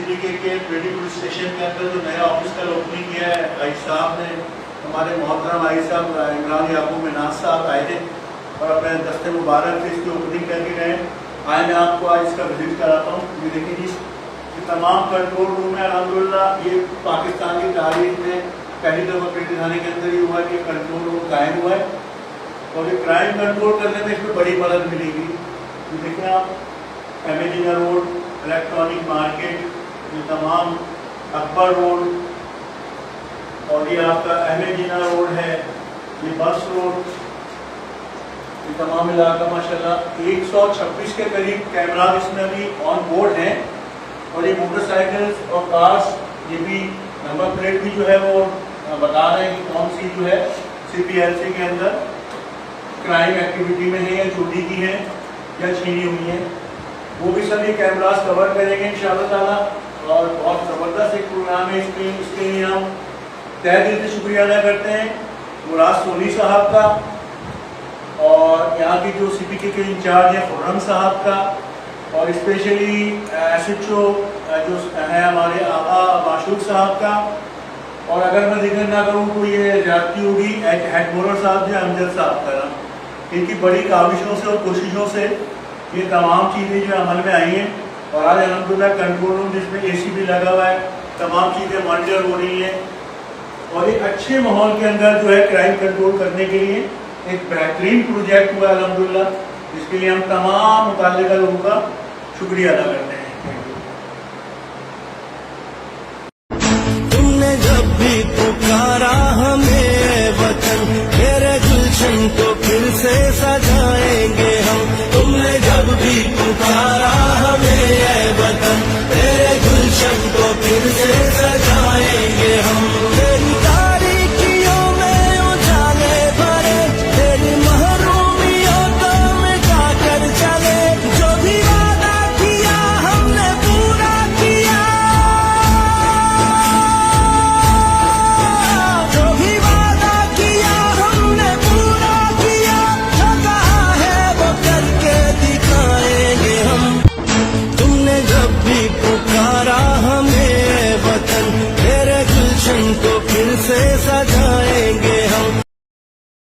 CPK के पेडी police station के अंदर जो नया ऑफिस का ओपनिंग किया है भाई साहब ने, हमारे मोहतरम भाई साहब इमरान याकूब मिनाज साहब आए थे और अपने दस्ते मुबारक से इसकी ओपनिंग करके गए। आए मैं आपको आज इसका विजिट कराता हूँ। ये देखिए जी, ये तमाम कंट्रोल रूम है अल्हम्दुलिल्लाह। ये पाकिस्तान की तारीख में पहली दफ़ा पेटी थाने के अंदर ये हुआ कि कंट्रोल रूम कायम हुआ है और ये क्राइम कंट्रोल करने में इसमें बड़ी मदद मिलेगी। ये देखिए आप, एमेजिना रोड, इलेक्ट्रॉनिक मार्केट, ये तमाम अकबर रोड और ये आपका एमेजिना रोड है, ये बस रोड, ये तमाम इलाका माशाल्लाह 126 के करीब कैमरा इसमें अभी ऑन बोर्ड हैं। और ये मोटरसाइकिल्स और कार्स, ये भी नंबर प्लेट भी जो है वो बता रहे हैं कि कौन सी जो है CPLC के अंदर क्राइम एक्टिविटी में है या चोरी की है या छीनी हुई है, वो भी सभी कैमरास कवर करेंगे इंशाअल्लाह ताला। और बहुत ज़बरदस्त एक प्रोग्राम है इसके लिए हम तहे दिल से शुक्रिया अदा करते हैं मुराद सोनी साहब का और यहाँ की जो CPK के इंचार्ज हैं खुर्रम साहब का, और स्पेशली SHO जो है हमारे आगा माशूक साहब का। और अगर मैं जिक्र ना करूँ तो ये ज्यादती होगी हेड मोरर साहब जो अमजद साहब का ना, इनकी बड़ी काविशों से और कोशिशों से ये तमाम चीज़ें जो अमल में आई हैं। और आज अल्हम्दुलिल्लाह कंट्रोल रूम जिसमें AC भी लगा हुआ है, तमाम चीज़ें मॉनिटर हो रही हैं और एक अच्छे माहौल के अंदर जो है क्राइम कंट्रोल करने के लिए एक बेहतरीन प्रोजेक्ट हुआ अल्हम्दुलिल्लाह, जिसके लिए हम तमाम मुताल्लिका लोगों का शुक्रिया अदा करते हैं।